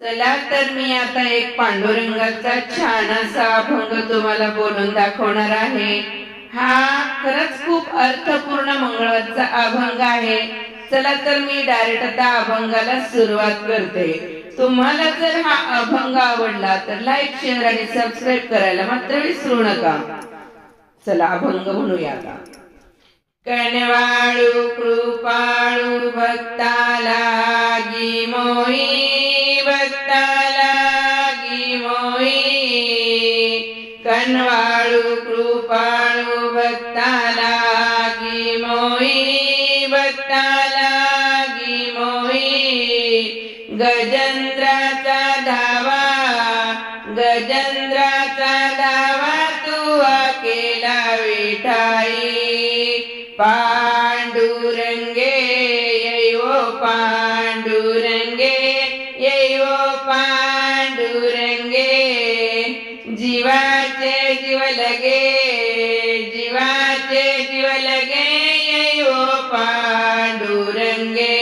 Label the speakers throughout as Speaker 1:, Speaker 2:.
Speaker 1: चला तर मी आता एक पांडुरंगाचा छान असा अभंग तुम्हाला बोलून दाखवणार आहे। हा खरंच खूप अर्थपूर्ण मंगळवारचा अभंग आहे। चला तर मी डायरेक्ट आता अभंगाला सुरुवात करते। तुम्हाला जर हा अभंग आवडला तर लाईक शेअर आणि सबस्क्राईब करायला मात्र विसरू नका। चला अभंग म्हणूया आता। कनवाळू कृपाळू भक्ताला गी मोई, भक्ताला गी मोई। कनवाळू कृपाळू भक्ताला गी मोई, भक्ताला गी मोई। गजेंद्राचा धावा, गजेंद्राचा धावा तुवा केला विठाई। पांडुरंगे येयो पांडुरंगे, येयो पांडुरंगे। जीवाचे जीव लगे, जीवाचे जीव लगे, येयो पांडुरंगे।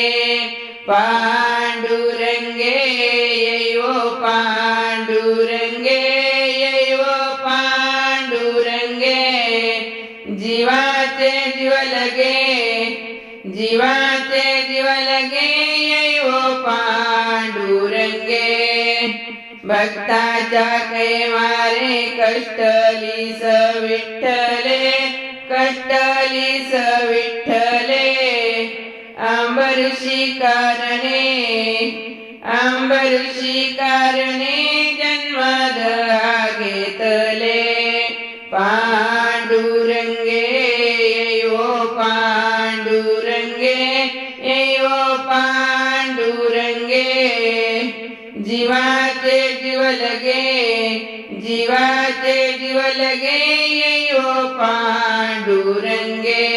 Speaker 1: पांडुरंगे येयो पांडुरंगे, येयो पांडुरंगे। जीवाचे जीव लगे, जीवाचे जीव लगे, येयो पांडुरंगे। भक्ताच्या कैवारे कष्टलीस विठ्ठले, कष्टलीस विठ्ठले। अंबरशी कारणे, अंबरशी कारणे जन्मदहा घेतले। पांडुरंगे येयो पांडुरंगे, येयो पांडुरंगे। जीवाचे जीव लगे, जीवाचे जीव लगे, येयो पांडुरंगे।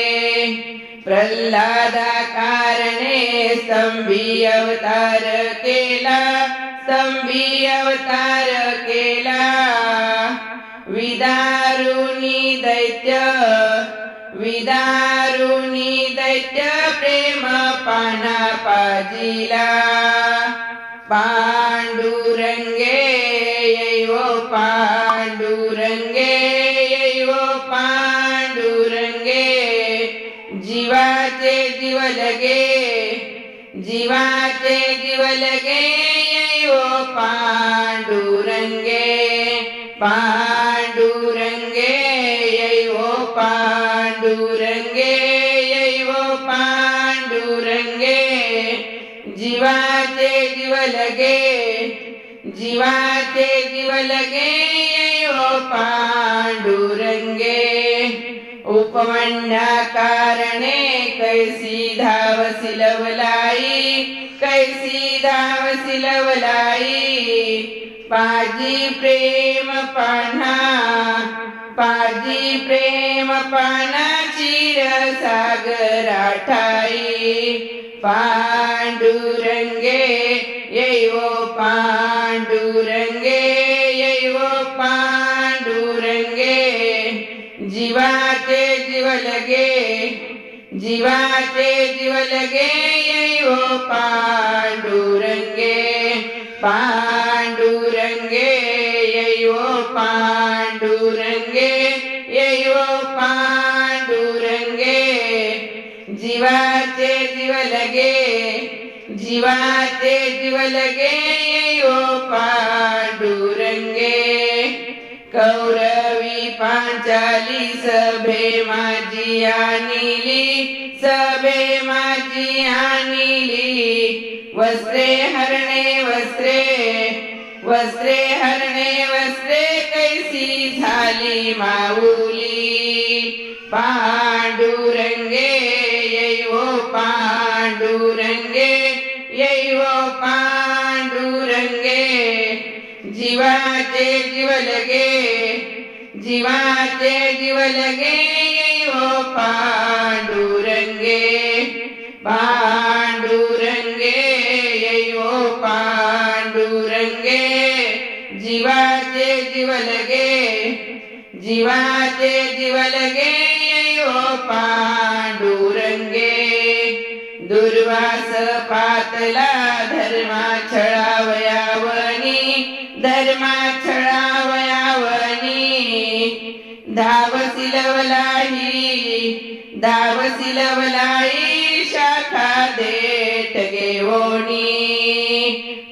Speaker 1: प्रल्हादा कारणे स्तंभी अवतार केला, स्तंभी अवतार केला। विदारुनी दैत्य, विदारुनी दैत्य प्रेम पाना पाजिला। पांडुरंगे येयो पांडुरंगे, येयो पांडुरंगे। जीवाचे जीव लगे, जीवाचे जीव लगे, येयो पांडुरंगे। पांडुरंगे येयो पांडुरंगे, येयो पांडुरंगे। जीवाचे जीव लगे, जीवाचे जीव लगे, येयो पांडुरंगे। उपमन्या कारणे कैसी धावसी लवलाई, कैसी धावसी लवलाई। पाजी प्रेम पान्हा, पाजी प्रेम पाना क्षीरसागरा ठाई। पांडुरंगे येयो पांडुरंगे, येयो पांडुरंगे। जीवाचे जीव लगे, जीवाचे जीव लगे, येयो पांडुरंगे। पांडुरंगे येयो पांडुरंगे, येयो पांडुरंगे। जीवाचे जीव लगे, जीवाचे जीव लगे, येयो पांडुरंगे। कौरवी पांचाली सभे माझी आणिली, सभे माझी आणिली। वस्त्रे हरणे वस्त्रे, वस्त्रे हरणे वस्त्रे, कैसी झाली माऊली। पांडुरंगे येयो पांडुरंगे, येयो पांडुरंगे। जीवाचे जीव लगे, जीवाचे जीव लगे, येयो पांडुरंगे। पांडुरंगे येयो पांडुरंगे। जीवाचे जीव लगे, जीवाचे जीव लगे, येयो पांडुरंगे। दुर्वास पातला धर्मा छळावयावर, धावसिलवलाई शाखा देठ घेवोनी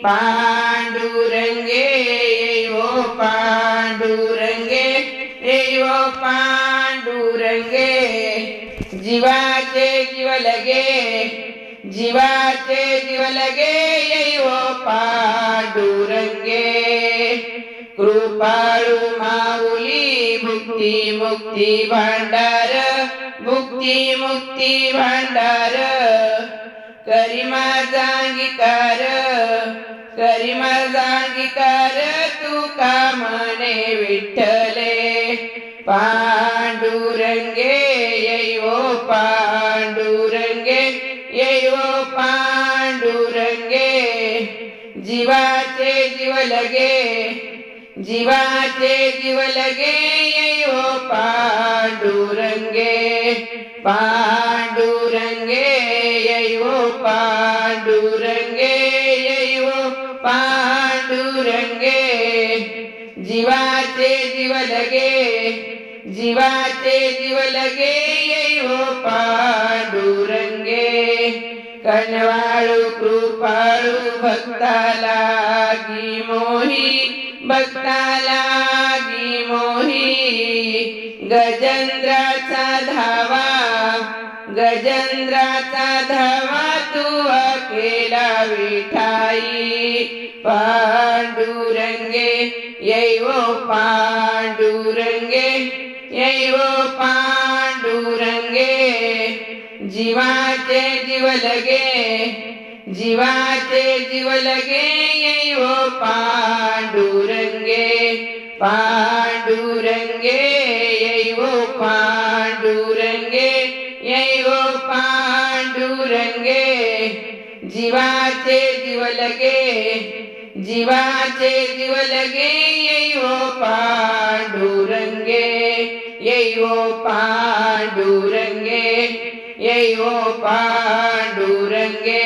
Speaker 1: पांडुरंगे येवो पांडुरंगे येवो पांडुरंगे जीवाचे जीव लगे येवो पांडुरंगे कृपाळू माऊली मुक्ती भांडार करी माझा अंगीकार तुका म्हणे विठ्ठले पांडुरंगे येवो पांडुरंगे जीवाचे जीव लगे येवो पांडुरंगे येवो पांडुरंगे जीवाचे जीव लगे येवो पांडुरंगे कनवाळू कृपाळू भक्ता लागी मोही गजेंद्राचा धावा तू केला विठाई पांडुरंगे येवो पांडुरंगे जीवाचे जीव लगे येवो पांडुरंगे येवो पांडुरंगे जीवाचे जीव लगे येवो पांडुरंगे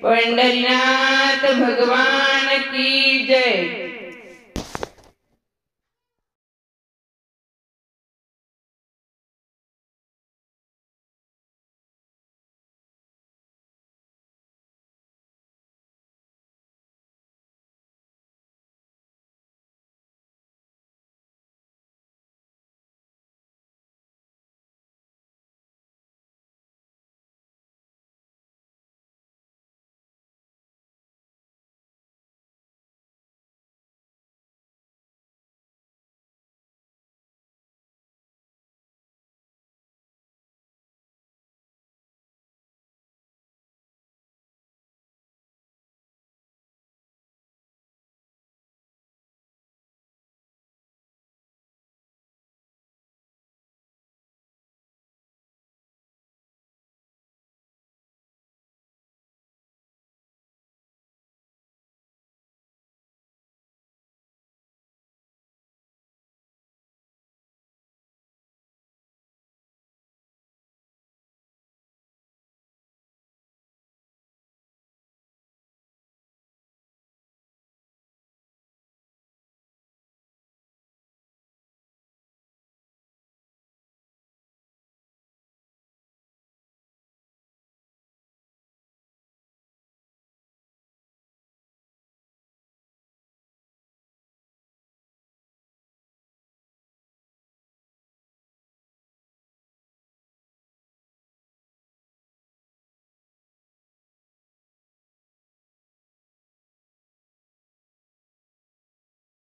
Speaker 1: पंढरीनाथ भगवान की जय।